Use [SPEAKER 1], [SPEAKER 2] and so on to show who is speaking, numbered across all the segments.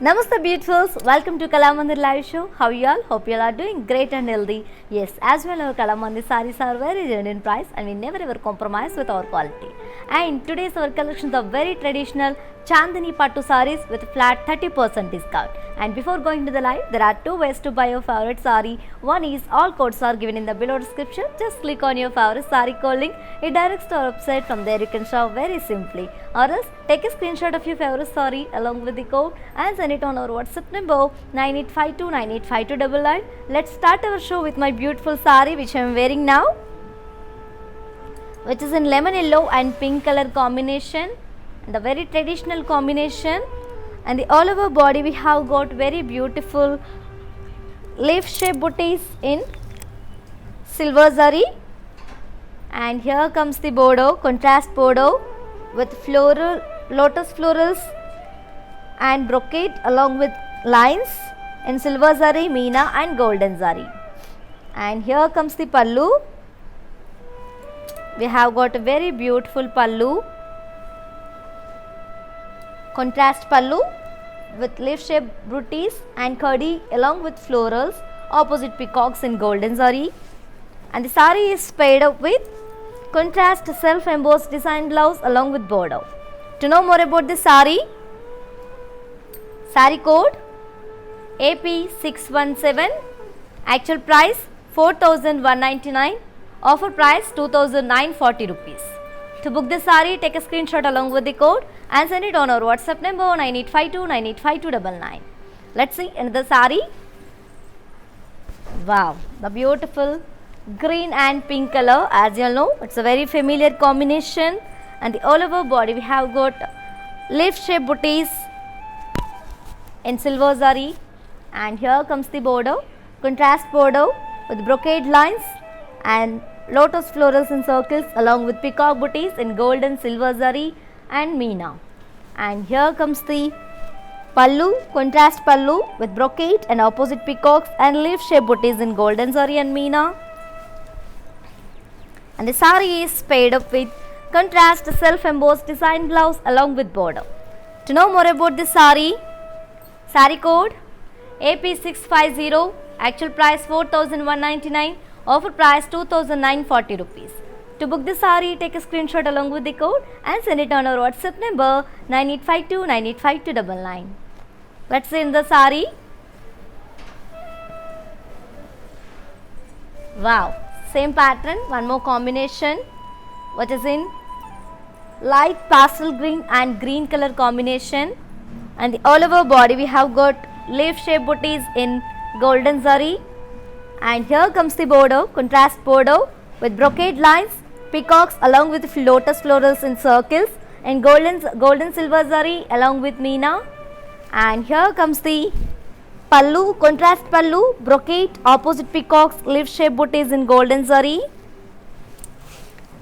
[SPEAKER 1] Namaste beautifuls, welcome to Kalamandir live show. How you all? Hope you all are doing great and healthy. Yes, as well our Kalamandir sarees are very genuine price and we never ever compromise with our quality. And today's our collections are very traditional Chandani Pattu sarees with flat 30% discount. And before going to the live, there are two ways to buy your favorite saree. One is all codes are given in the below description. Just click on your favorite saree code link. It directs to our website. From there you can shop very simply. Or else take a screenshot of your favorite saree along with the code and send it on our WhatsApp number 9852985299. Let's start our show with my beautiful saree which I am wearing now, which is in lemon yellow and pink color combination, and the very traditional combination. And the all over body we have got very beautiful leaf shape booties in silver zari, and here comes the bordeaux, contrast bordeaux with floral lotus florals and brocade along with lines in silver zari, meena and golden zari. And here comes the pallu. We have got a very beautiful pallu, contrast pallu with leaf shaped booties and khadi along with florals, opposite peacocks in golden zari. And the saree is paired up with contrast self embossed design blouse along with border. To know more about this saree code AP617, actual price 4199, offer price 2940 rupees. To book this saree, take a screenshot along with the code and send it on our WhatsApp number 9852985299. Let's see another saree. Wow, the beautiful green and pink color. As you all know, it's a very familiar combination. And the all over body we have got leaf shaped booties in silver zari, and here comes the border, contrast border with brocade lines and lotus florals in circles along with peacock booties in golden silver zari and meena. And here comes the pallu, contrast pallu with brocade and opposite peacocks and leaf shaped booties in golden zari and meena. And the saree is paired up with contrast self embossed design blouse along with border. To know more about this saree code AP650, actual price 4199, offer price 2940 rupees. To book this saree, take a screenshot along with the code and send it on our WhatsApp number 9852985299. Let's see in the saree. Wow, same pattern, one more combination, which is in light pastel green and green color combination. And the all over body we have got leaf shaped booties in golden zari, and here comes the border, contrast border with brocade lines, peacocks along with lotus florals in circles and golden silver zari along with meena. And here comes the pallu, contrast pallu, brocade, opposite peacocks, leaf shaped booties in golden zari.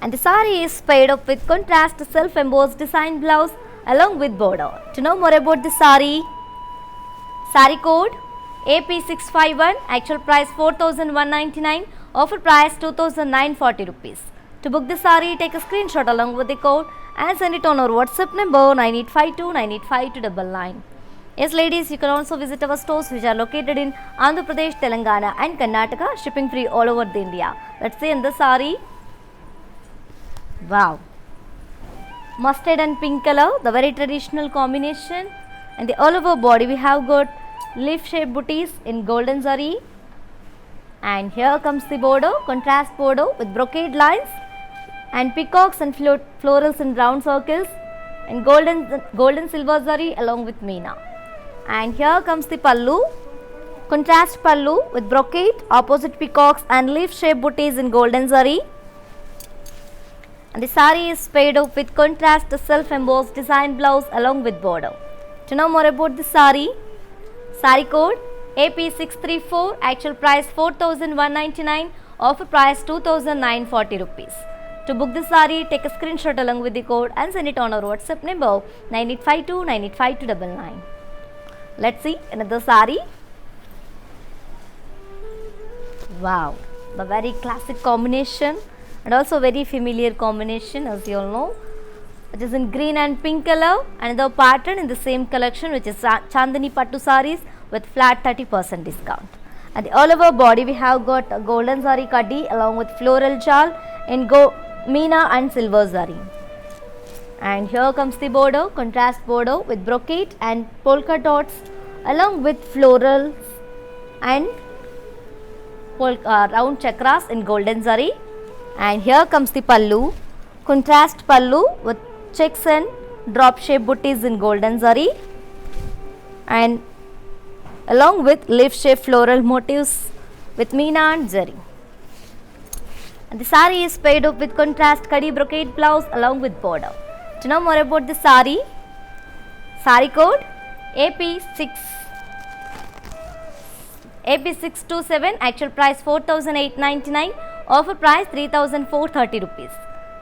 [SPEAKER 1] And the saree is paired up with contrast self embossed design blouse along with border. To know more about the saree code AP651, actual price 4199, offer price 2940 rupees. To book the saree, take a screenshot along with the code and send it on our WhatsApp number 9852985299. Yes ladies, you can also visit our stores which are located in Andhra Pradesh, Telangana and Karnataka, shipping free all over the India. Let's see in the saree. Wow, mustard and pink color, the very traditional combination. And the all over body we have got leaf shaped booties in golden zari, and here comes the border, contrast border with brocade lines and peacocks and florals in round circles and golden silver zari along with meena. And here comes the pallu, contrast pallu with brocade, opposite peacocks and leaf shaped booties in golden zari. And the saree is paired up with contrast self embossed design blouse along with border. To know more about the saree code AP634, actual price 4199, offer price 2940 rupees. To book the saree, take a screenshot along with the code and send it on our WhatsApp number 9852985299. Let's see another saree. Wow, the very classic combination and also very familiar combination, as you all know. which is in green and pink color. Another pattern in the same collection, which is Chandani Pattu sarees with flat 30% discount. And all over body we have got a golden zari kaddi along with floral jal in Meena and silver zari. And here comes the border, contrast border with brocade and polka dots along with florals and round chakras in golden zari. And here comes the pallu, contrast pallu with checks and drop shape booties in golden zari, and along with leaf shape floral motifs with Meena and zari. And the sari is paired up with contrast kaddi brocade blouse along with border. To know more about the sari code AP627, actual price 4,899, offer price 3,430 rupees.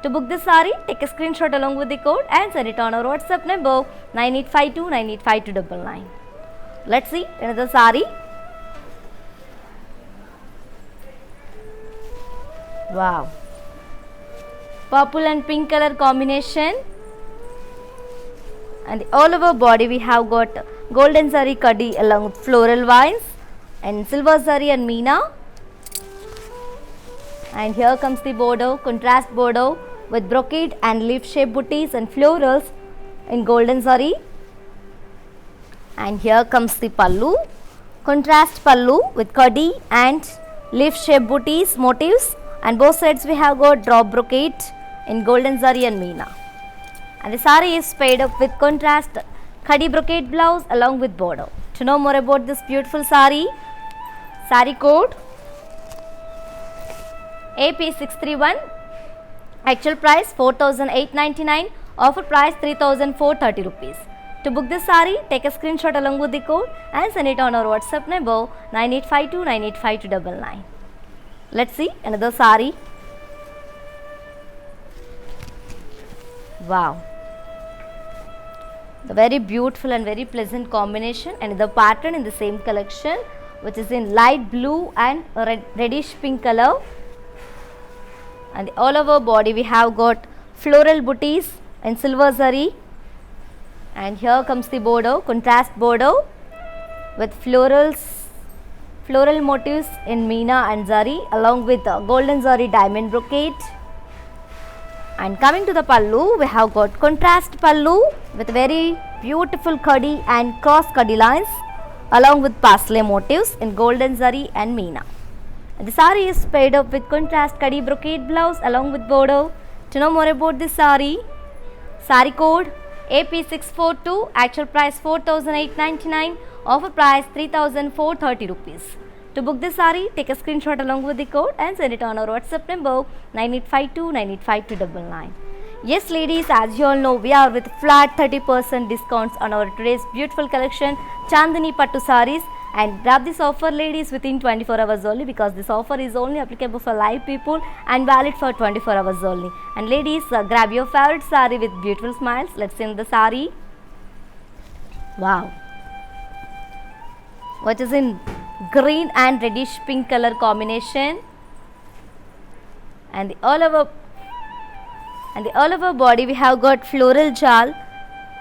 [SPEAKER 1] To book this sari, take a screenshot along with the code and send it on our WhatsApp number 9852985299. Let's see another sari. Wow, purple and pink color combination, and all over body we have got golden zari kaddi along with floral vines and silver zari and Meena. And here comes the border, contrast border with brocade and leaf shape booties and florals in golden zari. And here comes the pallu, contrast pallu with kaddi and leaf shape booties motifs, and both sides we have got drop brocade in golden zari and Meena. And the sari is paired up with contrast kaddi brocade blouse along with border. To know more about this beautiful sari code AP631, actual price 4,899, offer price 3,430 rupees. To book this sari, take a screenshot along with the code and send it on our WhatsApp number 9852985299. Let's see another sari. Wow, the very beautiful and very pleasant combination, and the pattern in the same collection, which is in light blue and reddish pink color. And all over body we have got floral booties in silver zari. And here comes the border, contrast border with floral motifs in Meena and zari along with golden zari diamond brocade. And coming to the pallu, we have got contrast pallu with very beautiful kaddi and cross kaddi lines along with parsley motifs in golden zari and Meena. And the sari is paired up with contrast kaddi brocade blouse along with border. To know more about this sari code AP642, actual price 4,899, offer price 3,430 rupees. To book this sari, take a screenshot along with the code and send it on our WhatsApp number 9852985299. Yes ladies, as you all know, we are with flat 30% discounts on our today's beautiful collection Chandani Pattu sarees, and grab this offer ladies within 24 hours only, because this offer is only applicable for live people and valid for 24 hours only. And ladies, grab your favorite saree with beautiful smiles. Let's see the saree. Wow, which is in green and reddish pink color combination, and the all over body we have got floral jal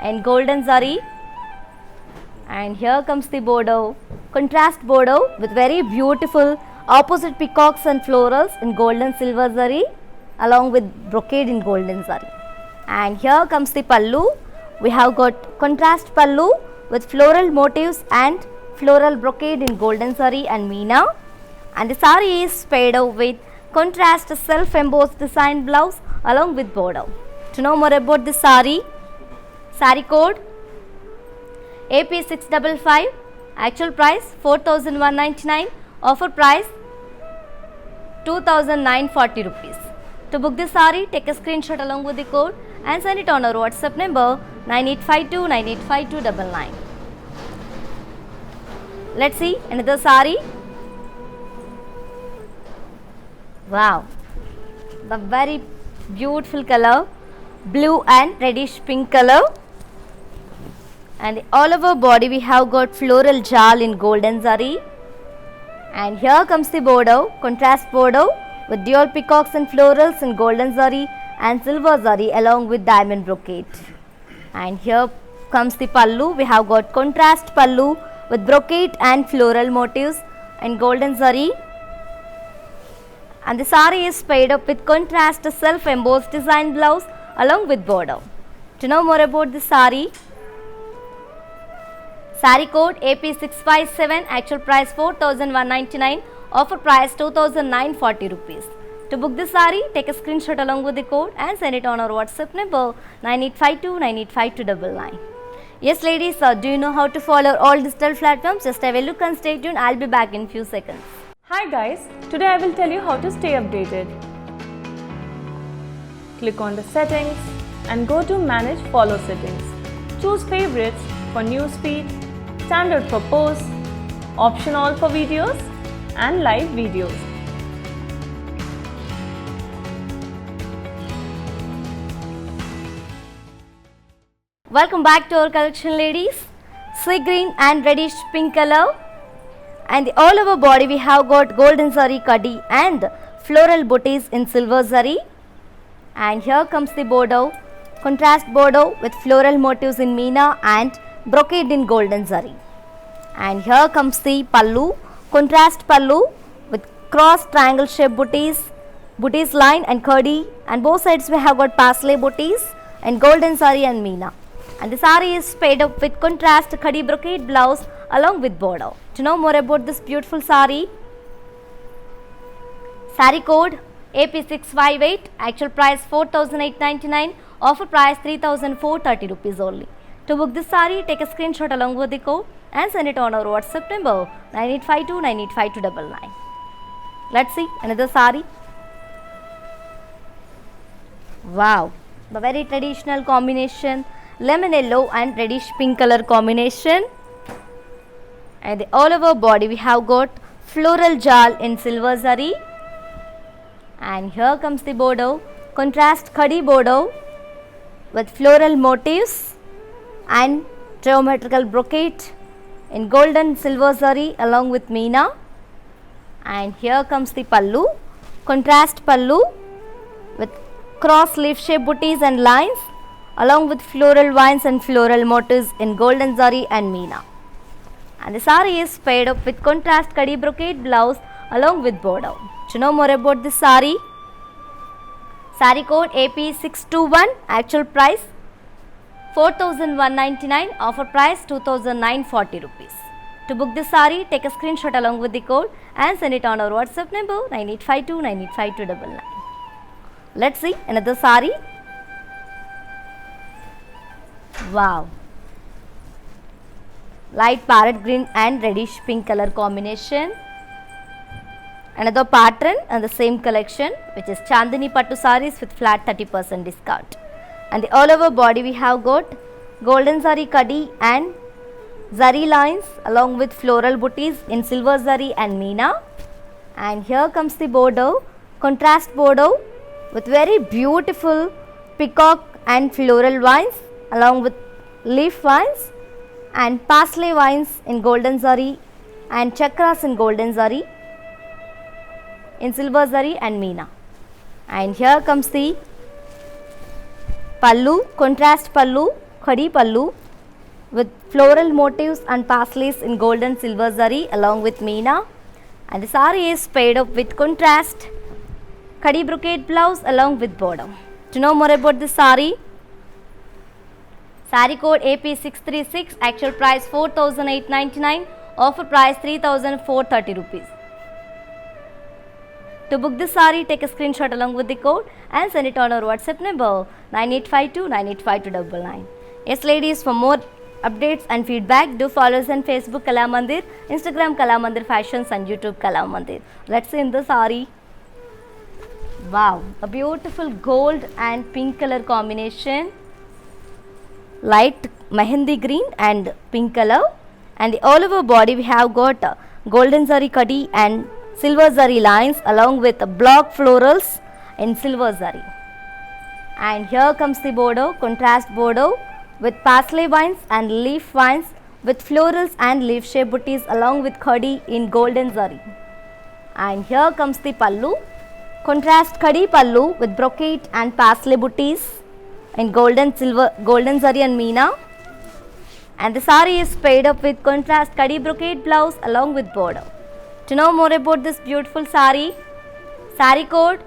[SPEAKER 1] and golden zari. And here comes the border, contrast border with very beautiful opposite peacocks and florals in golden silver zari along with brocade in golden zari. And here comes the pallu, we have got contrast pallu with floral motifs and floral brocade in golden zari and Meena. And the sari is paired up with contrast self embossed design blouse along with border. To know more about this sari code AP655, actual price 4,199, offer price 2,940 rupees. To book this sari, take a screenshot along with the code and send it on our WhatsApp number 9852985299. Let's see another sari. Wow, the very beautiful color, blue and reddish pink color, and all over body we have got floral jal in golden zari. And here comes the border, contrast border with dual peacocks and florals in golden zari and silver zari along with diamond brocade. And here comes the pallu. We have got contrast pallu with brocade and floral motifs and golden zari. And the sari is paired up with contrast self embossed design blouse along with border. To know more about the sari, sari code AP657, actual price 4199, offer price 2940 rupees. To book this sari, take a screenshot along with the code and send it on our WhatsApp number 9852985299. Yes ladies, do you know how to follow all digital platforms? Just have a look and stay tuned. I'll be back in few seconds.
[SPEAKER 2] Hi guys, today I will tell you how to stay updated. Click on the settings and go to manage follow settings. Choose favorites for newsfeed, standard for posts, option all for videos and live videos.
[SPEAKER 1] Welcome back to our collection ladies. Sea green and reddish pink color, and all over body we have got golden zari kaddi and floral booties in silver zari. And here comes the bordeaux, contrast bordeaux with floral motifs in meena and brocade in golden zari. And here comes the pallu, contrast pallu with cross triangle shape booties line and kaddi, and both sides we have got parsley booties and golden zari and meena. And the sari is paired up with contrast khadi brocade blouse along with border. To know more about this beautiful sari, sari code AP658, actual price 4899, offer price 3430 rupees only. To book this sari, take a screenshot along with the code and send it on our WhatsApp number 9852985299. Let's see another sari. Wow, the very traditional combination, lemon yellow and reddish pink color combination, and the all over body we have got floral jal in silver zari. And here comes the bordeaux, contrast khadi bordeaux with floral motifs and geometrical brocade in golden silver zari along with meena. And here comes the pallu, contrast pallu with cross leaf shape booties and lines along with floral vines and floral motifs in golden zari and meena. And the sari is paired up with contrast khadi brocade blouse along with border. To know more about this sari, sari code AP621, actual price 4199, offer price 2940 rupees. To book this sari, take a screenshot along with the code and send it on our WhatsApp number 9852985299. Let's see another sari. Wow, light parrot green and reddish pink color combination. Another pattern and the same collection, which is Chandani Pattu sarees with flat 30% discount. And the all over body we have got golden zari kaddi and zari lines along with floral booties in silver zari and meena. And here comes the bordeaux, contrast bordeaux with very beautiful peacock and floral vines along with leaf vines and parsley vines in golden zari and chakras in golden zari in silver zari and meena. And here comes the pallu, contrast pallu, khadi pallu with floral motifs and parsleys in golden silver zari along with meena. And the sari is paired up with contrast khadi brocade blouse along with border. To know more about this sari, sari code AP636, actual price 4899, offer price 3430 rupees. To book this sari, take a screenshot along with the code and send it on our WhatsApp number 9852985299. Yes ladies, for more updates and feedback, do follow us on Facebook Kala Mandir, Instagram Kala Mandir Fashions and YouTube Kala Mandir. Let's see in the sari. Wow, a beautiful gold and pink color combination, light mehendi green and pink color, and the all over body we have got golden zari kaddi and silver zari lines along with block florals in silver zari. And here comes the bordeaux, contrast bordeaux with parsley vines and leaf vines with florals and leaf shape booties along with khadi in golden zari. And here comes the pallu, Contrast khadi pallu with brocade and paisley booties in golden zari and meena. And the sari is paired up with contrast khadi brocade blouse along with border. To know more about this beautiful sari, sari code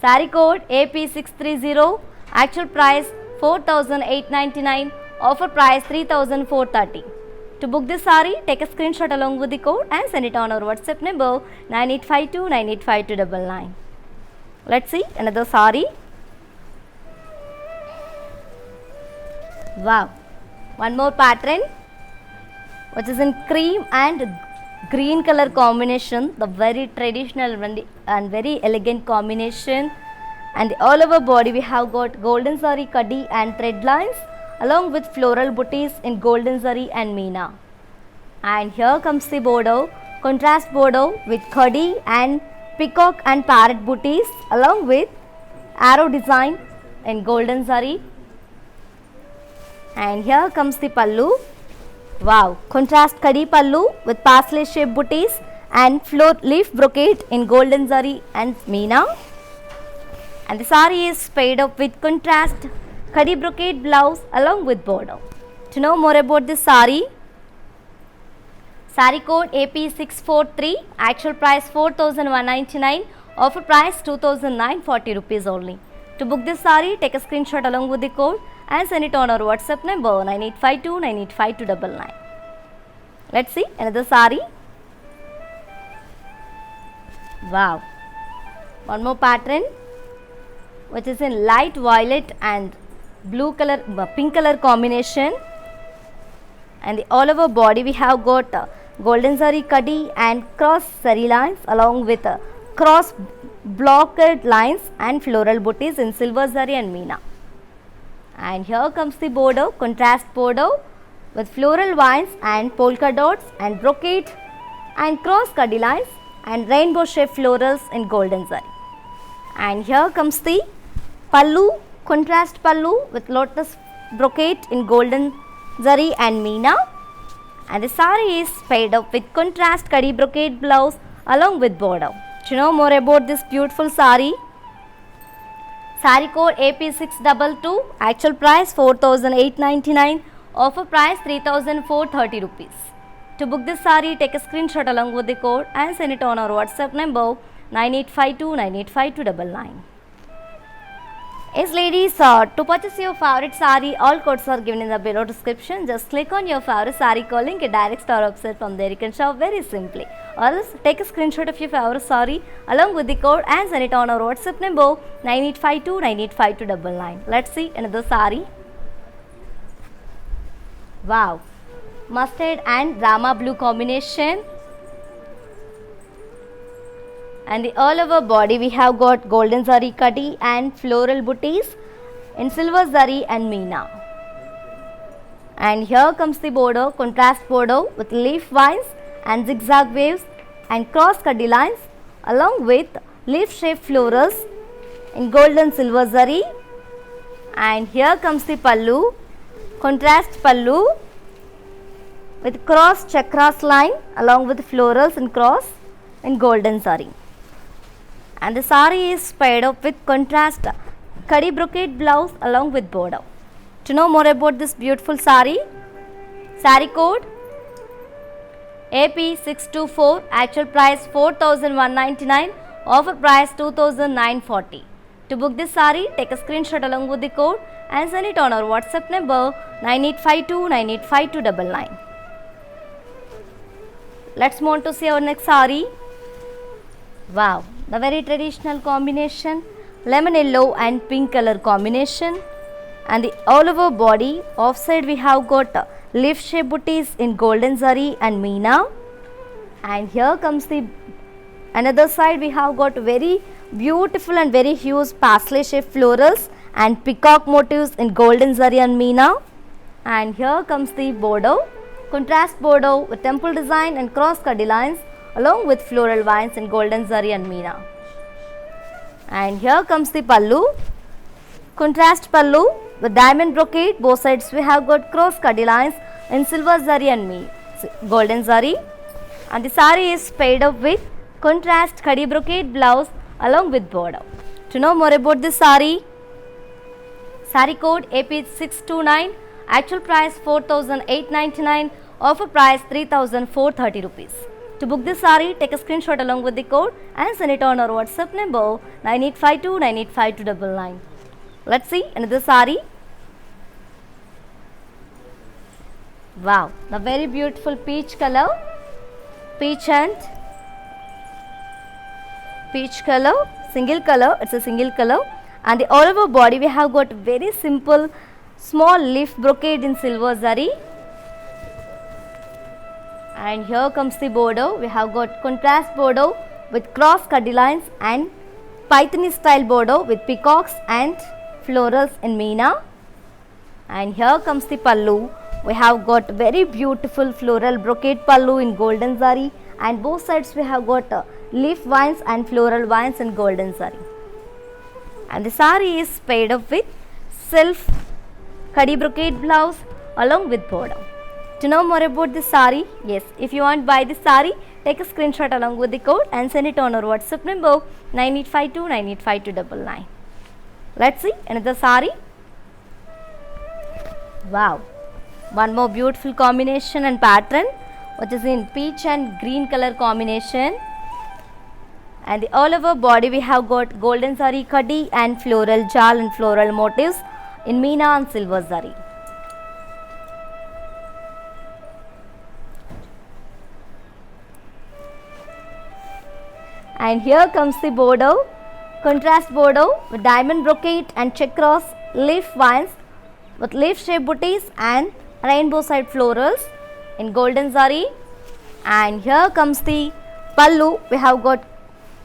[SPEAKER 1] AP630, actual price 4,899, offer price 3,430. To book this sari, take a screenshot along with the code and send it on our WhatsApp number 9852985299. Let's see another sari. Wow, one more pattern which is in cream and green color combination, the very traditional and very elegant combination. And all over body we have got golden zari kaddi and thread lines along with floral booties in golden zari and meena. And here comes the border, contrast border with kaddi and peacock and parrot booties along with arrow design in golden zari. And here comes the pallu. Wow, contrast khadi pallu with parsley shaped booties and floor leaf brocade in golden zari and meena. And the sari is paired up with contrast khadi brocade blouse along with border. To know more about this sari, sari code AP643, actual price 4,199, offer price 2,940 rupees only. To book this sari, take a screenshot along with the code and send it on our WhatsApp number 9852985299. Let's see another sari. Wow, one more pattern which is in light violet and pink color combination. And the all over body we have got golden zari kaddi and cross zari lines along with cross blocked lines and floral booties in silver zari and meena. And here comes the border, contrast border with floral vines and polka dots and brocade and cross kaddi lines and rainbow shaped florals in golden zari. And here comes the pallu, contrast pallu with lotus brocade in golden zari and meena. And the sari is paired up with contrast kaddi brocade blouse along with border. To know more about this beautiful sari, sari code AP622, actual price 4,899, offer price 3,430 rupees. To book this sari, take a screenshot along with the code and send it on our WhatsApp number 9852985299. Yes ladies, to purchase your favorite sari, all codes are given in the below description. Just click on your favorite sari code link, a direct store website. From there you can shop very simply. Or else take a screenshot of your favorite sari along with the code and send it on our WhatsApp number 9852985299. Let's see another sari. Wow, mustard and rama blue combination. And the all over body we have got golden zari kaddi and floral booties in silver zari and meena. And here comes the border, contrast border with leaf vines and zigzag waves and cross kaddi lines along with leaf shaped florals in golden silver zari. And here comes the pallu, contrast pallu with cross chakras line along with florals and cross in golden zari. And the sari is paired up with contrast khadi brocade blouse along with border. To know more about this beautiful sari, sari code AP624, actual price 4,199, offer price 2,940. To book this sari, take a screenshot along with the code and send it on our WhatsApp number 9852985299. Let's move on to see our next sari. Wow, the very traditional combination, lemon yellow and pink color combination. And the all over body, offside we have got leaf shape booties in golden zari and meena. And here comes the another side, we have got very beautiful and very huge parsley shaped florals and peacock motifs in golden zari and meena. And here comes the border, contrast border with temple design and cross kaddi lines along with floral vines in golden zari and meena. And here comes the pallu, contrast pallu with diamond brocade. Both sides we have got cross kaddi lines in silver zari and golden zari, and the saree is paired up with contrast khadi brocade blouse along with border. To know more about this saree, saree code AP629, actual price 4,899, offer price 3,430 rupees. To book this saree, take a screenshot along with the code and send it on our WhatsApp number 9852985299. Let's see another saree. Wow, the very beautiful peach color, peach and peach color, single color, it's a single color, and the all over body we have got very simple small leaf brocade in silver zari, and here comes the border. We have got contrast border with cross cutty lines and Pythony style border with peacocks and florals in meena, and here comes the pallu. We have got very beautiful floral brocade pallu in golden zari, and both sides we have got leaf vines and floral vines in golden zari, and the saree is paired up with self khadi brocade blouse along with border. To know more about this saree, yes, if you want to buy this saree, take a screenshot along with the code and send it on our WhatsApp number 9852985299. Let's see another saree. Wow, one more beautiful combination and pattern, which is in peach and green color combination, and the all over body we have got golden zari khadi and floral jal and floral motifs in meena and silver zari. And here comes the border, contrast border with diamond brocade and check cross leaf vines with leaf shaped booties and rainbow side florals in golden zari. And here comes the pallu. We have got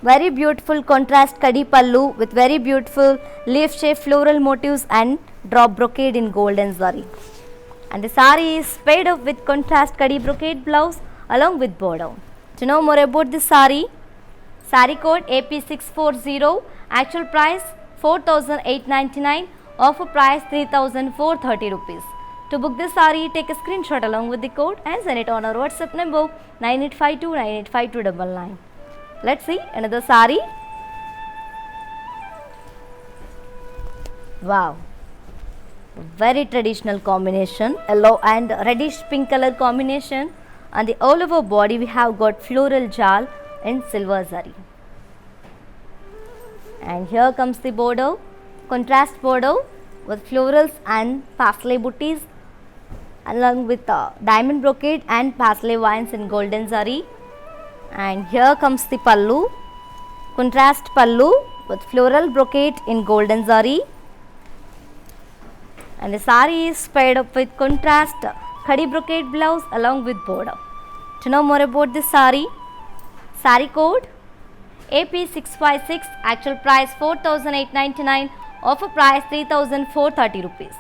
[SPEAKER 1] very beautiful contrast khadi pallu with very beautiful leaf shaped floral motifs and drop brocade in golden zari, and the saree is paired up with contrast khadi brocade blouse along with border. To know more about this saree, saree code AP640, actual price 4,899, offer price 3,430 rupees. To book this saree, take a screenshot along with the code and send it on our WhatsApp number 9852985299. Let's see another saree. Wow, very traditional combination, yellow and reddish pink color combination, and the all over body we have got floral jal in silver zari. And here comes the border, contrast border with florals and parsley booties along with diamond brocade and parsley vines in golden zari. And here comes the pallu, contrast pallu with floral brocade in golden zari, and the saree is paired up with contrast khadi brocade blouse along with border. To know more about this saree, saree code AP656, actual price 4,899, offer price 3,430 rupees.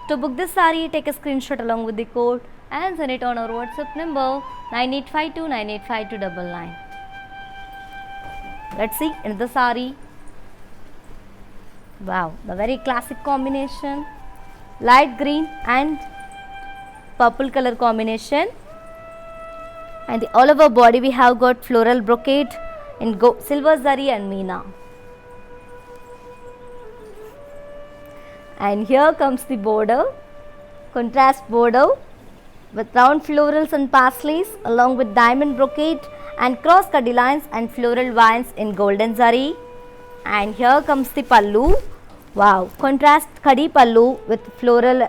[SPEAKER 1] To book this saree, take a screenshot along with the code and send it on our WhatsApp number 9852985299. Let's see another saree. Wow, the very classic combination, light green and purple color combination, and the all over body we have got floral brocade in silver zari and meena. And here comes the border, contrast border with round florals and parsleys along with diamond brocade and cross cutty lines and floral vines in golden zari. And here comes the pallu. Wow, contrast khadi pallu with floral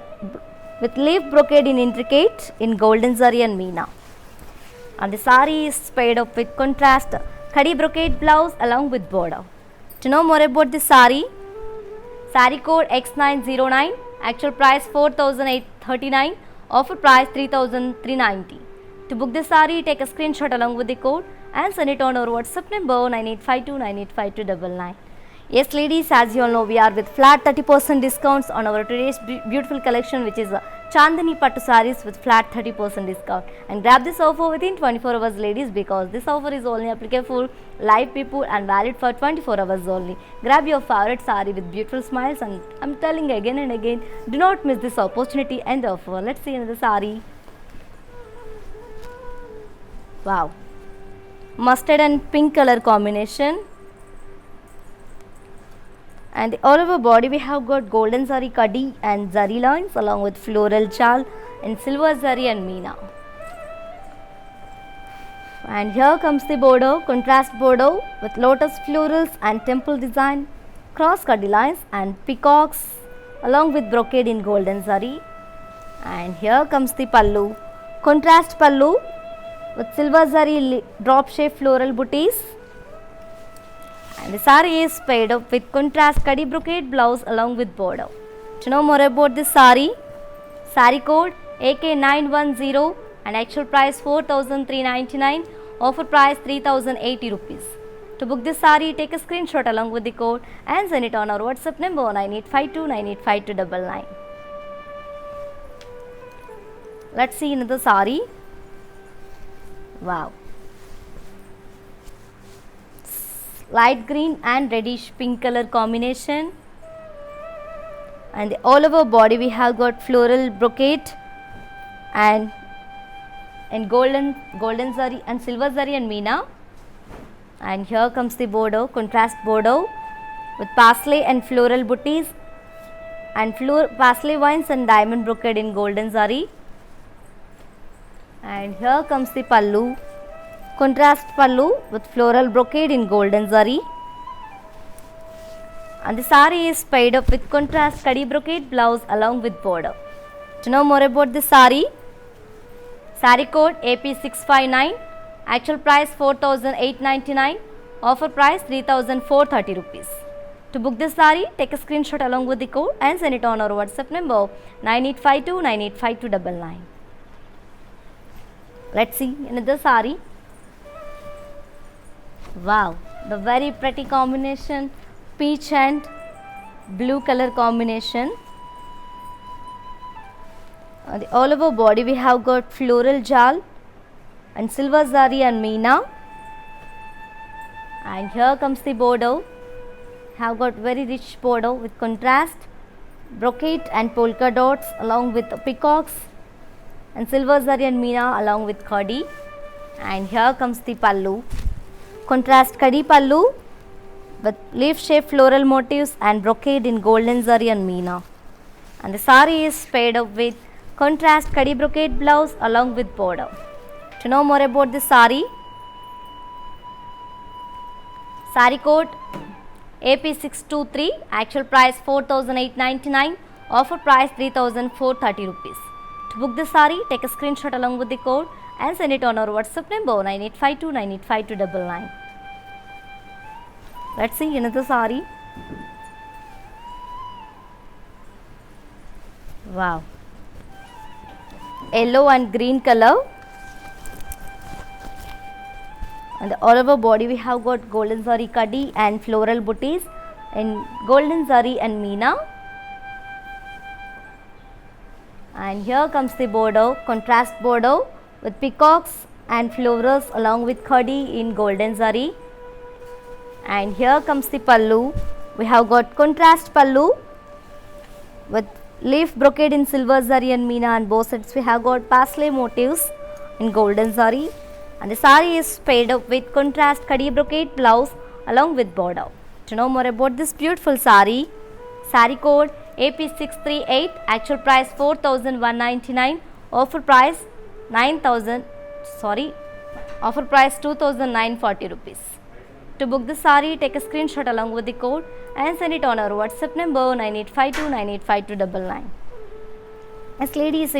[SPEAKER 1] with leaf brocade in intricate in golden zari and meena, and the saree is paired up with contrast khadi brocade blouse along with border. To know more about this saree, saree code X909, actual price 4,839, offer price 3,390. To book this saree, take a screenshot along with the code and send it on our WhatsApp number 9852985299. Yes ladies, as you all know, we are with flat 30% discounts on our today's beautiful collection, which is Chandani Pattu sarees with flat 30% discount. And grab this offer within 24 hours ladies, because this offer is only applicable for live people and valid for 24 hours only. Grab your favorite saree with beautiful smiles, and I'm telling again and again, do not miss this opportunity and offer. Let's see another saree. Wow. Mustard and pink color combination. And all over body we have got golden zari kadi and zari lines along with floral jal and silver zari and meena. And here comes the border, contrast border with lotus florals and temple design, cross kadi lines and peacocks along with brocade in golden zari. And here comes the pallu, contrast pallu with silver zari drop shape floral booties. And the saree is paired up with contrast kadi brocade blouse along with border. To know more about this saree code AK910 and actual price 4,399, offer price 3,080 rupees. To book this saree, take a screenshot along with the code and send it on our WhatsApp number 9852985299. Let's see another saree. Wow. Light green and reddish pink color combination, and all over body we have got floral brocade and golden zari and silver zari and meena. And here comes the border, contrast border with parsley and floral booties and parsley vines and diamond brocade in golden zari. And here comes the pallu, contrast pallu with floral brocade in golden zari. And the saree is paired up with contrast kadi brocade blouse along with border. To know more about this saree code AP659, actual price 4,899, offer price 3,430 rupees. To book this saree, take a screenshot along with the code and send it on our WhatsApp number 9852985299. Let's see another saree. Wow, the very pretty combination, peach and blue color combination. All over body we have got floral jal and silver zari and meena. And here comes the border, have got very rich border with contrast brocade and polka dots along with peacocks and silver zari and meena along with khadi. And here comes the pallu, contrast kadi pallu with leaf shaped floral motifs and brocade in golden zari and meena. And the saree is paired up with contrast kadi brocade blouse along with border. To know more about this saree code AP623, actual price 4,899, offer price 3,430 rupees. To book this saree, take a screenshot along with the code and send it on our WhatsApp number 9852985299. Let's see another saree. Wow, yellow and green color, and all over body we have got golden zari kadi and floral booties in golden zari and meena. And here comes the border, contrast border with peacocks and flowers along with khadi in golden zari. And here comes the pallu, we have got contrast pallu with leaf brocade in silver zari and meena, and both sides we have got parsley motifs in golden zari. And the saree is paired up with contrast kadi brocade blouse along with border. To know more about this beautiful saree code AP638, actual price 4,199, offer price 2,940 rupees. To book the saree, take a screenshot along with the code and send it on our WhatsApp number 9852985299. As ladies,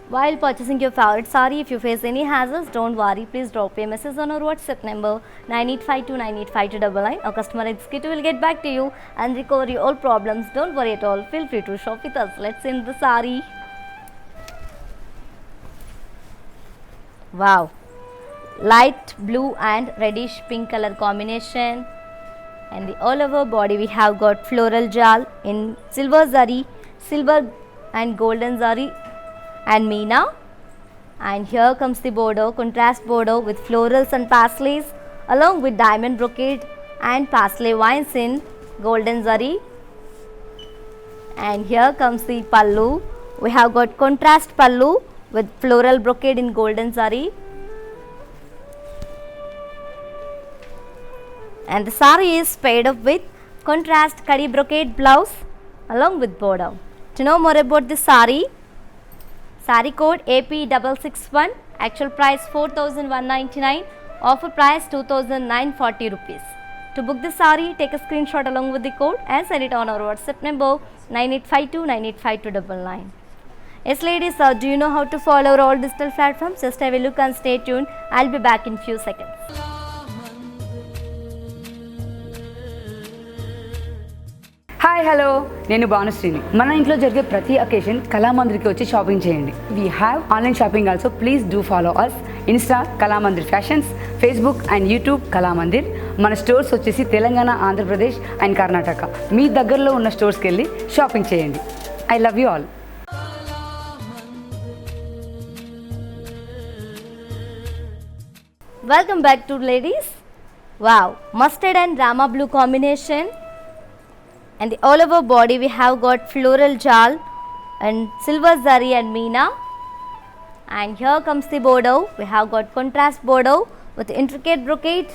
[SPEAKER 1] while purchasing your favorite saree, if you face any hazards, don't worry, please drop a message on our WhatsApp number 9852985299. Our customer executive will get back to you and recover your all problems. Don't worry at all, feel free to shop with us. Let's see the saree. Wow, light blue and reddish pink color combination, and the all over body we have got floral jal in silver zari, silver and golden zari and meena. And here comes the border, contrast border with florals and parsleys along with diamond brocade and parsley vines in golden zari. And here comes the pallu, we have got contrast pallu with floral brocade in golden zari. and the saree is paired up with contrast kadi brocade blouse along with border. To know more about this saree code AP661, actual price 4,199, offer price 2,940 rupees. To book the saree, take a screenshot along with the code and send it on our WhatsApp number 9852985299. Yes ladies, do you know how to follow all digital platforms? Just have a look and stay tuned. I'll be back in few seconds.
[SPEAKER 3] Hi hello నేను భానుశ్రీని. మన ఇంట్లో జరిగే ప్రతి occasion కళామందిర్కి వచ్చి shopping చేయండి. We have online shopping also. Please do follow us insta Kalamandir fashions, Facebook and YouTube Kalamandir. మన stores వచ్చేసి Telangana, Andhra Pradesh and Karnataka. మీ దగ్గరలో ఉన్న స్టోర్స్కి వెళ్ళి షాపింగ్ చేయండి. I love you all.
[SPEAKER 1] Welcome back to ladies. Wow, mustard and rama blue combination, and the all over body we have got floral jal and silver zari and meena, and here comes the border. We have got contrast border with intricate brocade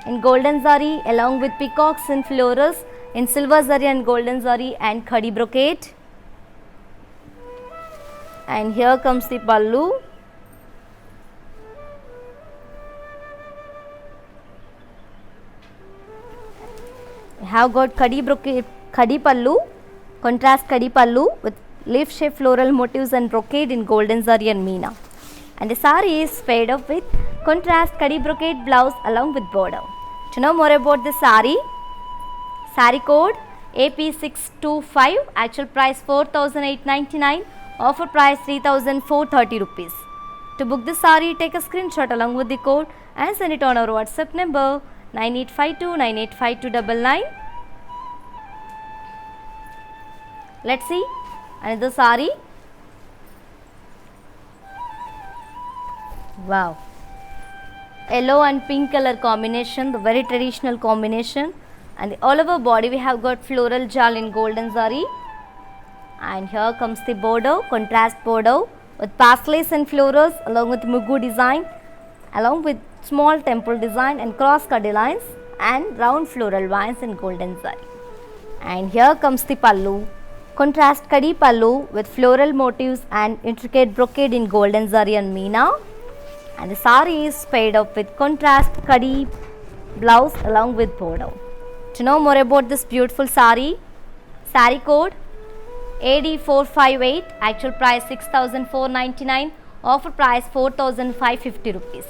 [SPEAKER 1] in golden zari along with peacocks and florals in silver zari and golden zari and khadi brocade, and here comes the pallu. We have got khadi brocade, khadi pallu, contrast khadi pallu with leaf shape floral motifs and brocade in golden zari and meena, and the saree is paired up with contrast khadi brocade blouse along with border. To know more about the saree code AP625, actual price 4,899, offer price 3,430 rupees. To book the saree, take a screenshot along with the code and send it on our WhatsApp number 9852985299. Let's see another saree. Wow, yellow and pink color combination, the very traditional combination, and the all over body we have got floral jal in golden zari, and here comes the border, contrast border with pastellays and florals along with mugu design, along with small temple design and cross cut lines and round floral vines in golden zari. And here comes the pallu, contrast kadi pallu with floral motifs and intricate brocade in golden zari and meena, and the saree is paired up with contrast kadi blouse along with border. To know more about this beautiful saree code AD458, actual price 6,499, offer price 4,550 rupees.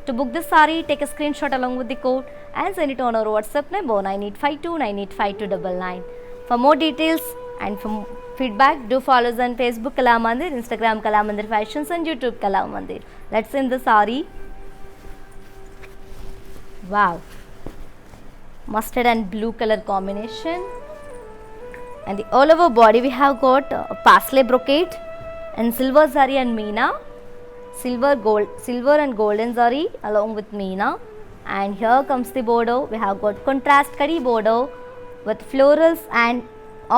[SPEAKER 1] To book this saree, take a screenshot along with the code and send it on our WhatsApp number 9852985299. For more details and for feedback, do follow us on Facebook Kalamandir, Instagram Kalamandir Fashions and YouTube Kalamandir. Let's see the saree. Wow, mustard and blue color combination, and the all over body we have got pastellae brocade and silver zari and meena, silver and golden zari along with meena, and here comes the border. We have got contrast kadi border with florals and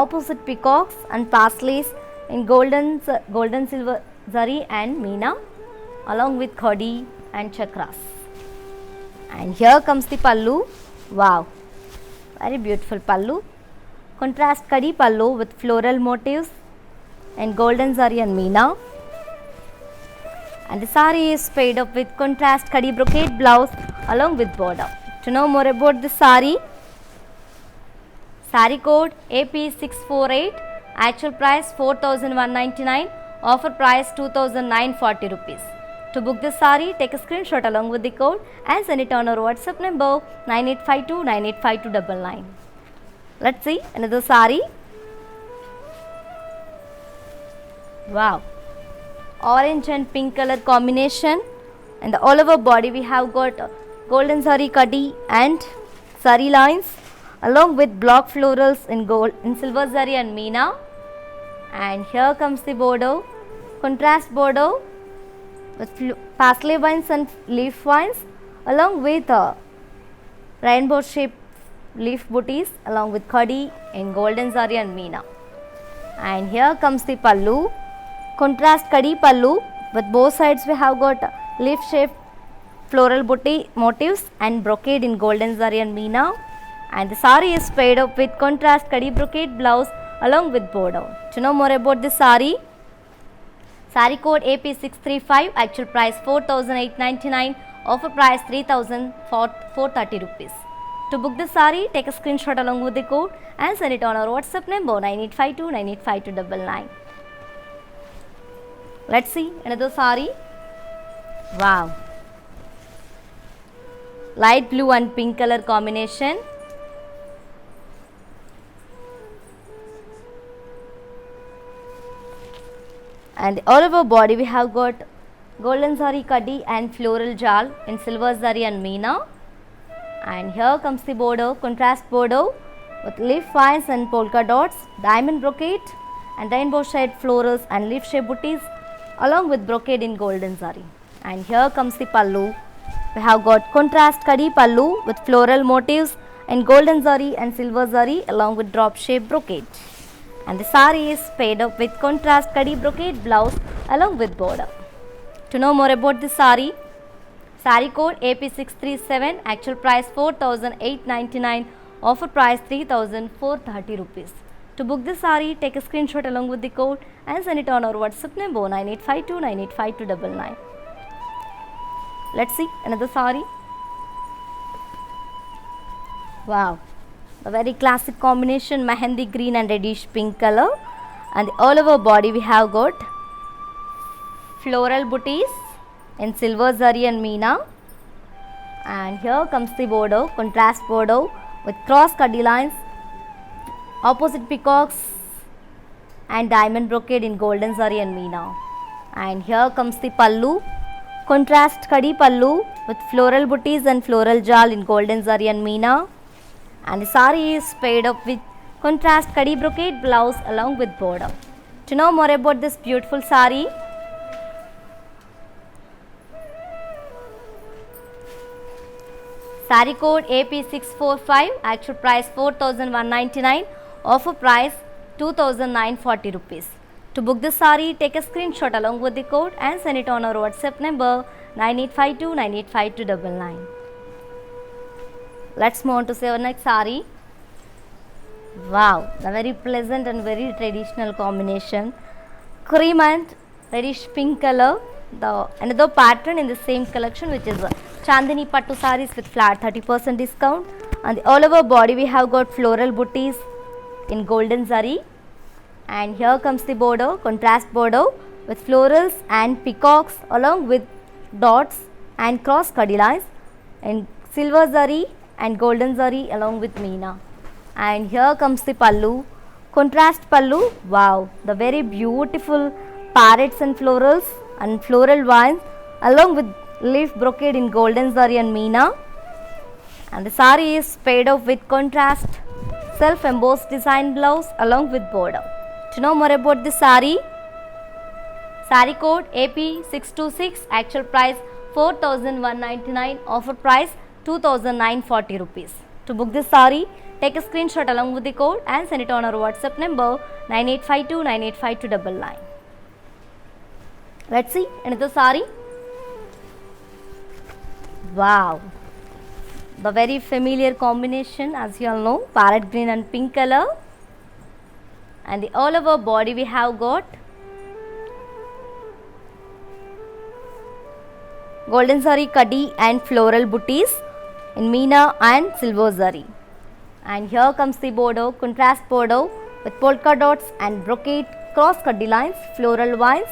[SPEAKER 1] opposite peacocks and pastellays in golden silver zari and meena along with khadi and chakras. And here comes the pallu. Wow, very beautiful pallu, contrast kadi pallu with floral motifs and golden zari and meena, and the saree is paired up with contrast kadi brocade blouse along with border. To know more about this saree code AP648, actual price 4,199, offer price 2,940 rupees. To book this saree, take a screenshot along with the code and send it on our WhatsApp number 9852985299. Let's see another saree. Wow, orange and pink color combination, and the all over body we have got golden zari kadi and zari lines along with block florals in gold in silver zari and meena, and here comes the border, contrast border with pastellae vines and leaf vines along with rainbow shaped leaf booties along with khadi in golden zari and meena. And here comes the pallu, contrast kadi pallu with both sides we have got leaf shaped floral booty motifs and brocade in golden zari and meena. And the sari is paired up with contrast kadi brocade blouse along with border. To know more about this sari, sari code AP635, actual price 4,899, offer price 3,430 rupees. To book the sari, take a screenshot along with the code and send it on our WhatsApp number 9852985299. Let's see another sari. Wow, light blue and pink color combination. And all over body we have got golden zari kaddi and floral jal in silver zari and meena. And here comes the border, contrast border with leaf vines and polka dots, diamond brocade and rainbow shade florals and leaf shape booties along with brocade in golden zari. And here comes the pallu. We have got contrast kaddi pallu with floral motifs in golden zari and silver zari along with drop shape brocade. And the sari is paired up with contrast kaddi brocade blouse along with border. To know more about this sari, sari code AP637, actual price 4,899, offer price 3,430 rupees. To book this sari, take a screenshot along with the code and send it on our WhatsApp number 9852985299. Let's see another sari. Wow, a very classic combination, mehendi green and reddish pink color. And all over body we have got floral booties in silver zari and meena. And here comes the border, contrast border with cross kaddi lines, opposite peacocks and diamond brocade in golden zari and meena. And here comes the pallu, contrast kaddi pallu with floral booties and floral jal in golden zari and meena. And the sari is paired up with contrast kaddi brocade blouse along with border. To know more about this beautiful sari, sari code AP645, actual price 4,199, offer price 2,940 rupees. To book this sari, take a screenshot along with the code and send it on our WhatsApp number 9852985299. Let's move on to our next sari. Wow, a very pleasant and very traditional combination, cream and reddish pink color. The another pattern in the same collection, which is Chandini Pattu sarees with flat 30% discount. And the all over body we have got floral booties in golden zari. And here comes the border, contrast border with florals and peacocks along with dots and cross kaddi lines in silver zari and golden zari along with meena. And here comes the pallu, contrast pallu. Wow, the very beautiful parrots and florals and floral vines along with leaf brocade in golden zari and meena. And the sari is paired up with contrast self embossed design blouse along with border. To know more about this sari, sari code AP626, actual price 4,199, offer price 2,940 rupees. To book this sari, take a screenshot along with the code and send it on our WhatsApp number 9852985299. Let's see another sari. Wow, the very familiar combination, as you all know, parrot green and pink color. And the all over body we have got golden zari kaddi and floral booties in meena and silver zari. And here comes the border, contrast border with polka dots and brocade cross kaddi lines, floral vines,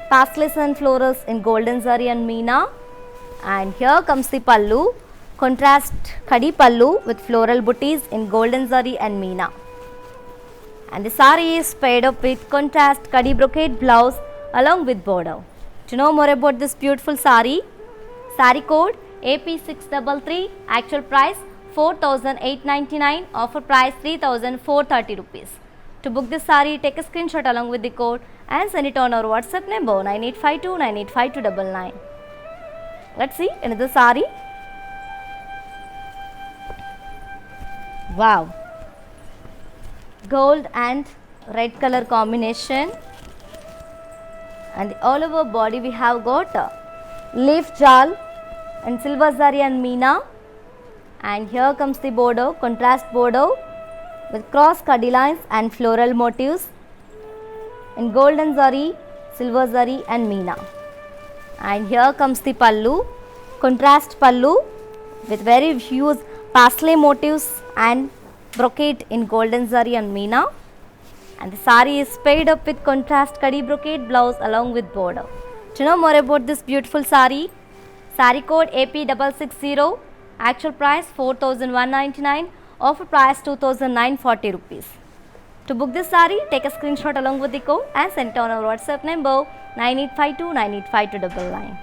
[SPEAKER 1] pastels and florals in golden zari and meena. And here comes the pallu, contrast kaddi pallu with floral booties in golden zari and meena. And the sari is paired up with contrast kaddi brocade blouse along with border. To know more about this beautiful sari, sari code AP633, actual price 4,899, offer price 3,430 rupees. To book this sari, take a screenshot along with the code and send it on our WhatsApp number 9852985299. Let's see another sari. Wow, gold and red color combination. And all over body we have got leaf jal and silver zari and meena. And here comes the border, contrast border with cross cutty lines and floral motifs in golden zari, silver zari and meena. And here comes the pallu, contrast pallu with very huge paisley motifs and brocade in golden zari and meena. And the sari is paired up with contrast kadi brocade blouse along with border. To know more about this beautiful sari, sari code AP660, actual price 4,199, offer price 2,940 rupees. To book this sari, take a screenshot along with the code and send it on our WhatsApp number 9852985299.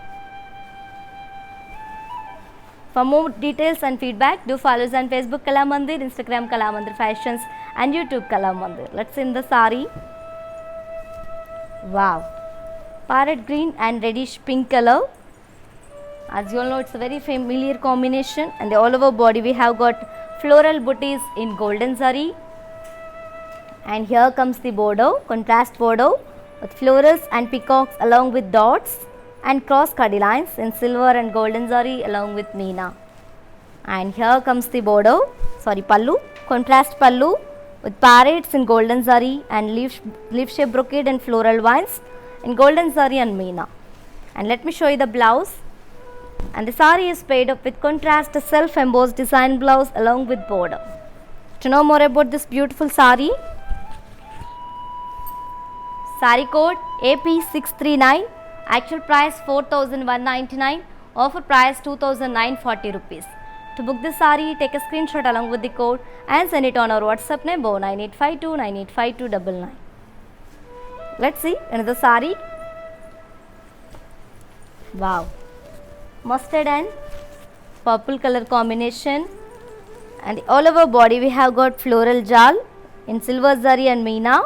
[SPEAKER 1] For more details and feedback, do follow us on Facebook Kala Mandir, Instagram Kala Mandir Fashions and YouTube Kala Mandir. Let's see in the sari. Wow, parrot green and reddish pink color. As you all know, it's a very familiar combination, and all over body we have got floral booties in golden zari. And here comes the border, contrast border with florals and peacocks along with dots and cross cutty lines in silver and golden zari along with meena. And here comes the border, pallu, contrast pallu with parrots in golden zari and leaf shape brocade and floral vines in golden zari and meena. And let me show you the blouse. And the sari is paired up with contrast self embossed design blouse along with border. To know more about this beautiful sari, sari code AP639, actual price 4,199, offer price 2,940 rupees. To book this sari, take a screenshot along with the code and send it on our WhatsApp number 9852985299. Let's see another sari. Wow, mustard and purple color combination, and all over body we have got floral jal in silver zari and meena.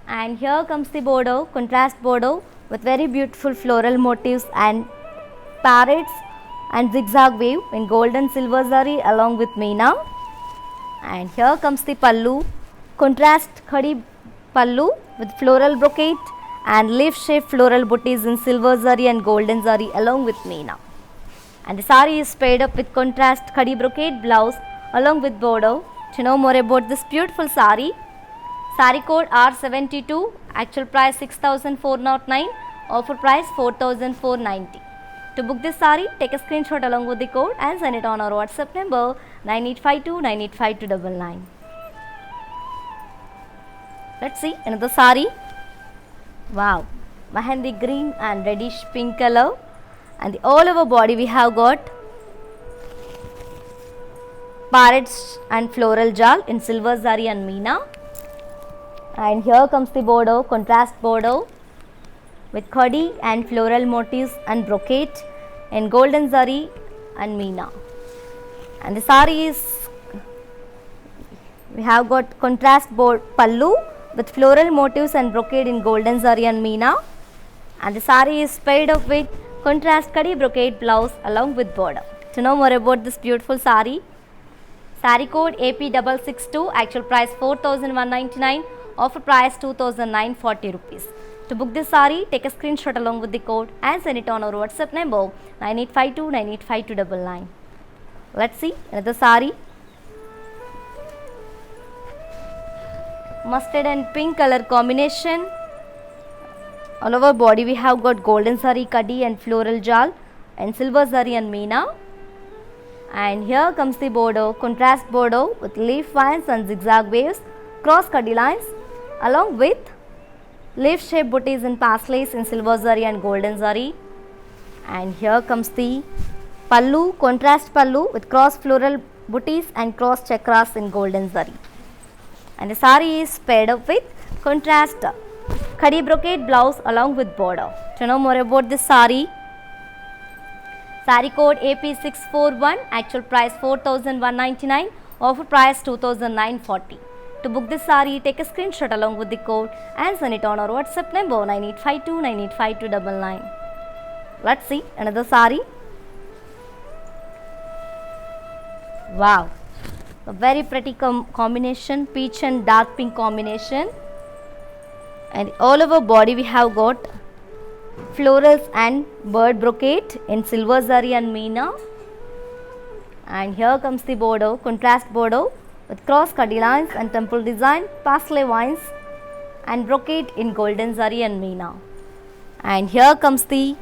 [SPEAKER 1] And here comes the border, contrast border with very beautiful floral motifs and parrots and zigzag wave in golden silver zari along with meena. And here comes the pallu, contrast khadi pallu with floral brocade and leaf shaped floral booties in silver zari and golden zari along with meena. And the sari is paired up with contrast khadi brocade blouse along with border. To know more about this beautiful sari, sari code R72, actual price 6,409, offer price 4,490. To book this sari, take a screenshot along with the code and send it on our WhatsApp number 9852985299. Let's see another sari. Wow, mehendi green and reddish pink color, and all over body we have got parrots and floral jal in silver zari and meena. And here comes the border, contrast border with khadi and floral motifs and brocade in golden zari and meena. And the sari is, we have got contrast pallu with floral motifs and brocade in golden zari and meena. And the sari is paired up with contrast khadi brocade blouse along with border. To know more about this beautiful sari, sari code AP662, actual price 4,199, offer price 2,940 rupees. To book this sari, take a screenshot along with the code and send it on our WhatsApp number 9852985299. Let's see another sari. Mustard and pink color combination. All over body we have got golden zari kadi and floral jal and silver zari and meena. And here comes the border, contrast border with leaf vines and zigzag waves, cross kadi lines along with leaf shaped booties and paisleys in silver zari and golden zari. And here comes the pallu, contrast pallu with cross floral booties and cross chakras in golden zari. And the sari is paired up with contrast khadi brocade blouse along with border. To know more about this sari, sari code AP641, actual price 4,199, offer price 2,940. To book this sari, take a screenshot along with the code and send it on our WhatsApp number 9852985299. Let's see another sari. Wow, a very pretty combination, peach and dark pink combination, and all over body we have got florals and bird brocade in silver zari and meena. And here comes the border, contrast border with cross cutty lines and temple design, parsley vines and brocade in golden zari and meena. And here comes the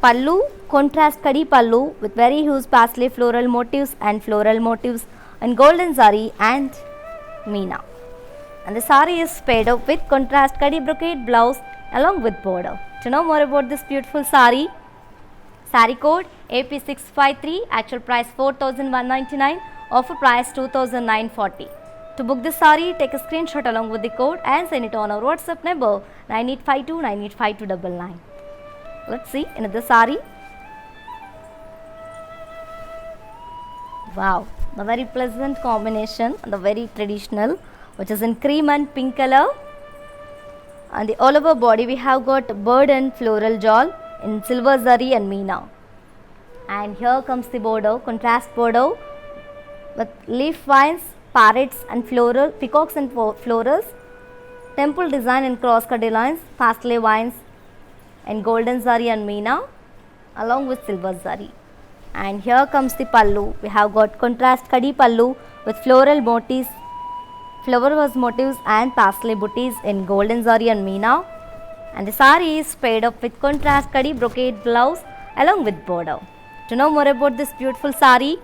[SPEAKER 1] pallu, contrast kadi pallu with very huge parsley floral motifs and golden zari and meena. And the sari is paired up with contrast kadi brocade blouse along with border. To know more about this beautiful sari, sari code AP653, actual price 4199, offer price 2940. To book this sari, take a screenshot along with the code and send it on our WhatsApp number 9852985299. Let's see another sari. Wow, the very pleasant combination and the very traditional, which is in cream and pink color. And the all over body we have got bird and floral jewel in silver zari and meena. And here comes the border, contrast border with leaf vines, parrots and floral, peacocks and florals, temple design and cross cut lines, parsley vines and golden zari and meena along with silver zari. And here comes the pallu. We have got contrast kadi pallu with floral motifs, flower was motifs and parsley booties in golden zari and meena. And the sari is paired up with contrast kadi brocade blouse along with border. To know more about this beautiful sari,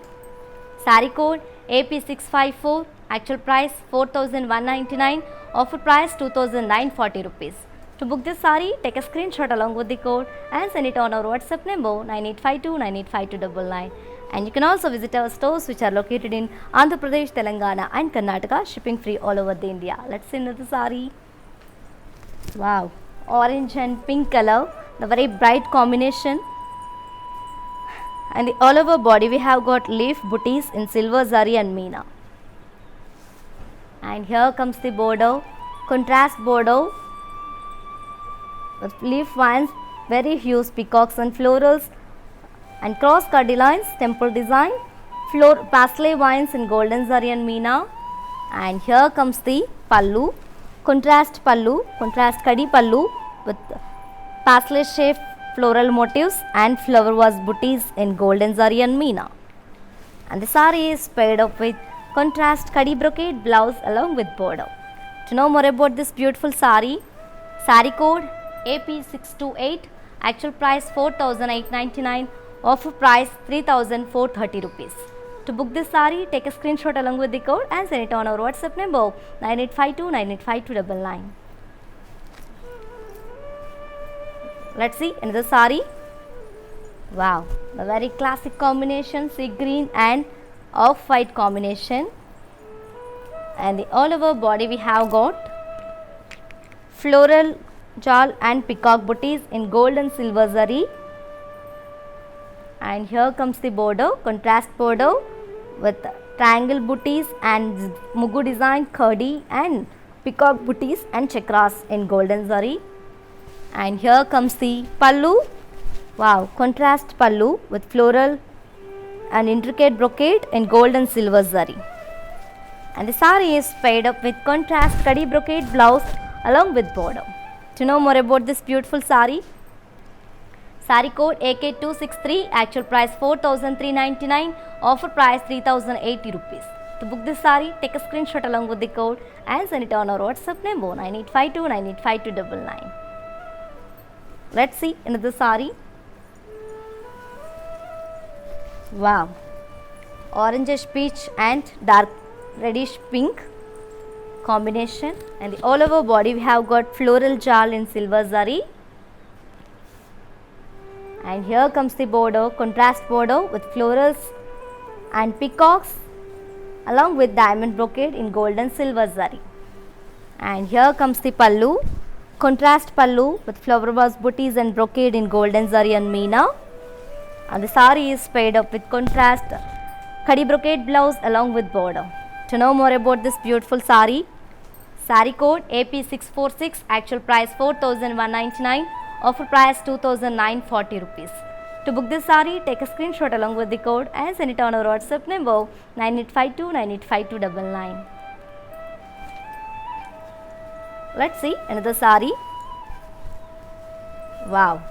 [SPEAKER 1] sari code AP654, actual price 4199, offer price 2940 rupees. To book this sari, take a screenshot along with the code and send it on our WhatsApp number 9852985299. And you can also visit our stores which are located in Andhra Pradesh, Telangana and Karnataka, shipping free all over the India. Let's see another sari. Wow, orange and pink color, the very bright combination. And the all over body we have got leaf booties in silver zari and meena. And here comes the border, contrast border with leaf vines, very huge peacocks and florals and cross cut lines, temple design, parsley vines in golden zari and meena. And here comes the pallu, contrast kadi pallu with parsley shape floral motifs and flower vase booties in golden zari and meena. And the sari is paired up with contrast kadi brocade blouse along with border. To know more about this beautiful sari, sari code AP628, actual price 4899, offer price 3430 rupees. To book this sari, take a screenshot along with the code and send it on our WhatsApp number 9852985299. Let's see another sari. Wow, the very classic combination, sea green and off-white combination. And the all over body we have got floral jewel and peacock booties in gold and silver zari. And here comes the border, contrast border with triangle booties and mugu design, khadi and peacock booties and chakras in golden zari. And here comes the pallu. Wow, contrast pallu with floral and intricate brocade in gold and silver zari. And the sari is paired up with contrast kadi brocade blouse along with border. To know more about this beautiful sari, sari code AK263, actual price 4399, offer price 3080 rupees. To book this sari, take a screenshot along with the code and send it on our WhatsApp number 9852985299. Let's see another sari. Wow, orangish peach and dark reddish pink combination. And the all over body we have got floral jewel in silver zari. And here comes the border, contrast border with florals and peacocks along with diamond brocade in gold and silver zari. And here comes the pallu, contrast pallu with flower vase booties and brocade in golden zari and meena. And the sari is paired up with contrast khadi brocade blouse along with border. To know more about this beautiful sari, sari code AP646, actual price 4199, offer price 2940 rupees. To book this sari, take a screenshot along with the code and send it on our WhatsApp number 9852985299. Let's see another sari. Wow,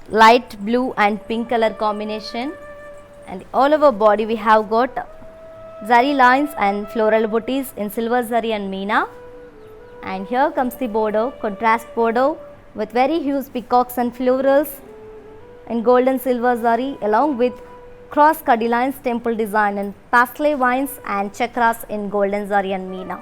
[SPEAKER 1] light blue and pink color combination, and all over body we have got zari lines and floral booties in silver zari and meena. And here comes the border, contrast border with very huge peacocks and florals in gold and silver zari, along with cross kadi lines, temple design and pastel vines and chakras in golden zari and meena.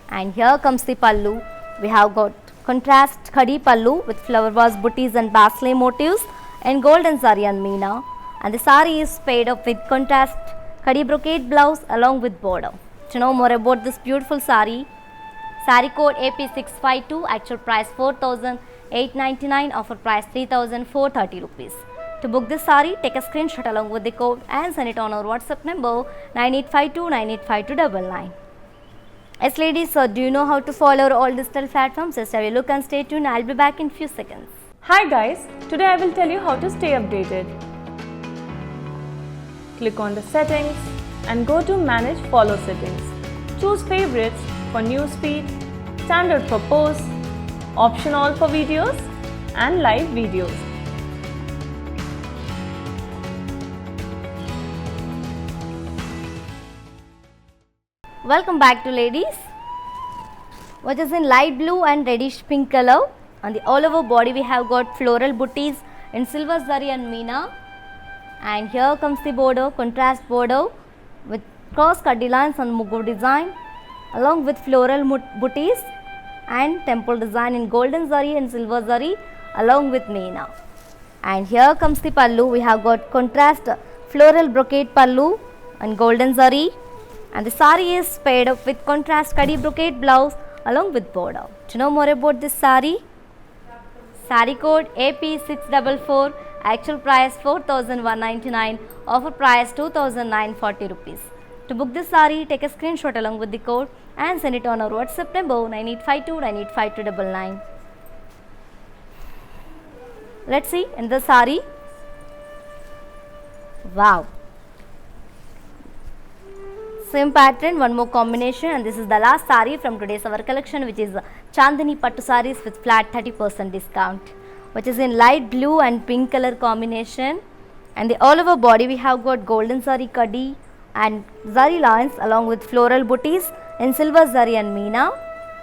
[SPEAKER 1] And here comes the pallu. We have got contrast khadi pallu with flower vase booties and pastel motifs in golden zari and meena. And the sari is paired up with contrast khadi brocade blouse along with border. To know more about this beautiful sari, sari code AP652, actual price 4,899, offer price 3,430 rupees. To book this sari, take a screenshot along with the code and send it on our WhatsApp number 9852985299. Yes ladies, so do you know how to follow all digital platforms? Just have a look and stay tuned. I'll be back in few seconds.
[SPEAKER 2] Hi guys, today I will tell you how to stay updated. Click on the settings and go to manage follow settings. Choose favorites for newsfeed, standard for posts, option all for videos and live videos.
[SPEAKER 1] Welcome back to ladies, which is in light blue and reddish pink color. On the all over body we have got floral booties in silver zari and meena. And here comes the border, contrast border with cross kadi lines and mugu design along with floral booties and temple design in golden zari and silver zari along with meena. And here comes the pallu. We have got contrast floral brocade pallu and golden zari. And the sari is paired up with contrast kadi brocade blouse along with border. To know more about this sari, sari code AP644, actual price 4,199, offer price 2,940 rupees. To book this sari, take a screenshot along with the code and send it on our WhatsApp number 9852985299. Let's see in the sari. Wow. Same pattern, one more combination, and this is the last sari from today's our collection, which is Chandani Pattu saris with flat 30% discount, which is in light blue and pink color combination. And the all over body we have got golden zari kadi and zari lines along with floral booties in silver zari and meena.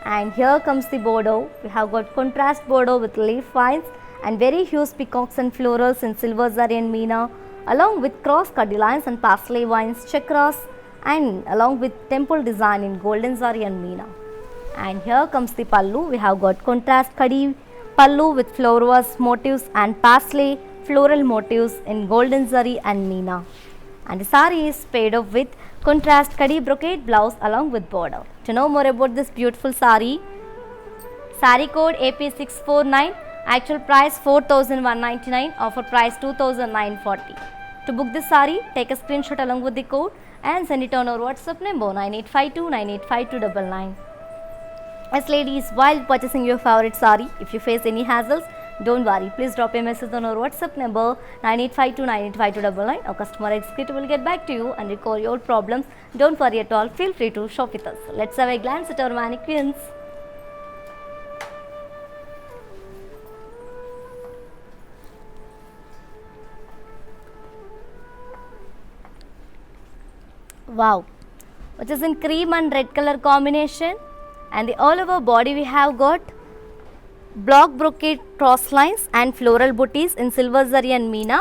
[SPEAKER 1] And here comes the border. We have got contrast border with leaf vines and very huge peacocks and florals in silver zari and meena, along with cross kadi lines and pastel vines, chakras, and along with temple design in golden zari and meena. And here comes the pallu. We have got contrast khadi pallu with flower vase motifs and pastel floral motifs in golden zari and meena. And the sari is paired up with contrast khadi brocade blouse along with border. To know more about this beautiful sari, sari code AP649, actual price 4,199, offer price 2,940. To book this sari, take a screenshot along with the code and send it on our WhatsApp number 9852985299. As ladies, while purchasing your favorite sari, if you face any hassles, don't worry. Please drop a message on our WhatsApp number 9852985299. Our customer executive will get back to you and recover your problems. Don't worry at all. Feel free to shop with us. Let's have a glance at our mannequins. Wow, which is in cream and red color combination, and the all over body we have got block brocade cross lines and floral booties in silver zari and meena.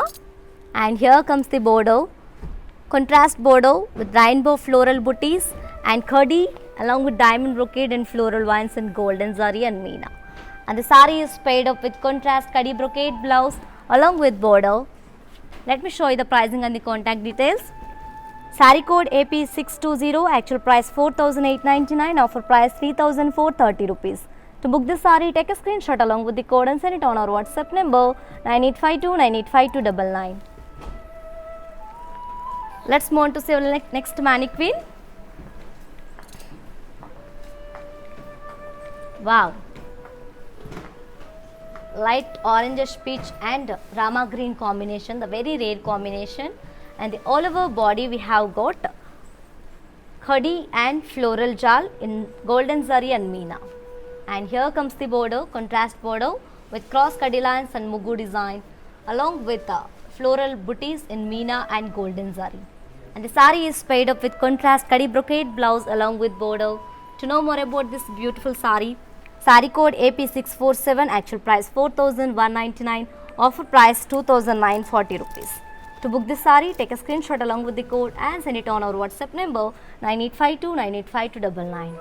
[SPEAKER 1] And here comes the border, contrast border with rainbow floral booties and khadi along with diamond brocade and floral vines in golden zari and meena. And the sari is paired up with contrast khadi brocade blouse along with border. Let me show you the pricing and the contact details. Sari code AP620, actual price 4,899, offer price 3,430 rupees. To book this sari, take a screenshot along with the code and send it on our WhatsApp number 9852985299. Let's move on to see our next mannequin. Wow, light orangish peach and rama green combination, the very rare combination. And the all over body we have got khadi and floral jal in golden zari and meena. And here comes the border, contrast border with cross khadi lines and mugu design along with floral booties in Meena and golden zari. And the sari is paired up with contrast kadi brocade blouse along with border. To know more about this beautiful sari, sari code AP647, actual price 4,199, offer price 2,940 rupees. To book this sari, take a screenshot along with the code and send it on our WhatsApp number 9852985299.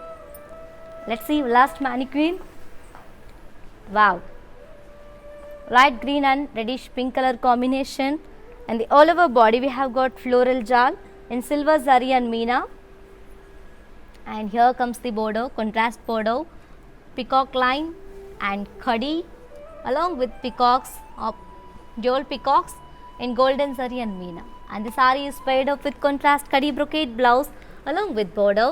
[SPEAKER 1] Let's see last mannequin. Wow, light green and reddish pink color combination, and the all over body we have got floral jal in silver zari and meena, and here comes the border, contrast border, peacock line and khadi along with peacocks of dual peacocks in golden zari and meena, and the sari is paired up with contrast khadi brocade blouse along with border.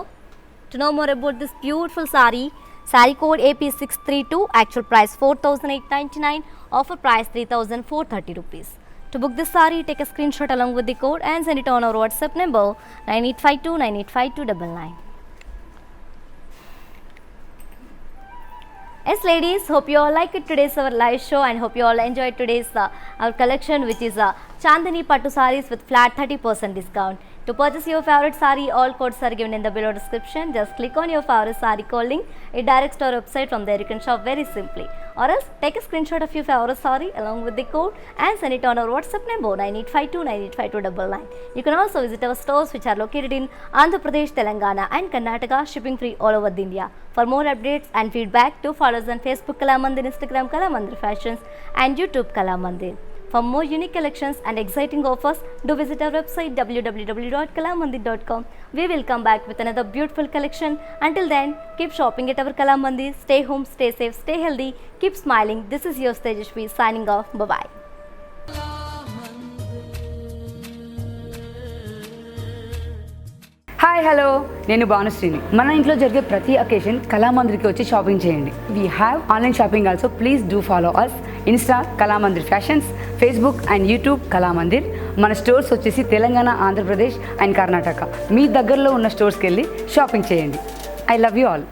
[SPEAKER 1] To know more about this beautiful sari, sari code AP632, actual price 4,899, offer price 3,430 rupees. To book this sari, take a screenshot along with the code and send it on our WhatsApp number 9852985299. Yes ladies, hope you all like it today's our live show, and hope you all enjoyed today's our collection, which is Chandani Pattu sarees with flat 30% discount. To purchase your favorite saree, all codes are given in the below description. Just click on your favorite saree code link. It directs to our website. From there you can shop very simply. Or else take a screenshot of your favorite saree along with the code and send it on our WhatsApp number 9852985299. You can also visit our stores which are located in Andhra Pradesh, Telangana and Karnataka, shipping free all over India. For more updates and feedback, do follow us on Facebook Kalamandir, Instagram Kalamandir Fashions and YouTube Kalamandir. For more unique collections and exciting offers, do visit our website www.kalamandir.com. We will come back with another beautiful collection. Until then, keep shopping at our Kalamandir. Stay home, stay safe, stay healthy, keep smiling. This is your Tejashwi signing off. Bye-bye.
[SPEAKER 3] Hi hello, నేను భానుశ్రీని. మన ఇంట్లో జరిగే ప్రతి occasion కళామందిర్కి వచ్చి shopping చేయండి. We have online shopping also. Please do follow us insta Kalamandir fashions, Facebook and YouTube Kalamandir. మన stores వచ్చేసి Telangana, Andhra Pradesh and Karnataka. మీ దగ్గరలో ఉన్న స్టోర్స్కి వెళ్ళి షాపింగ్ చేయండి. I love you all.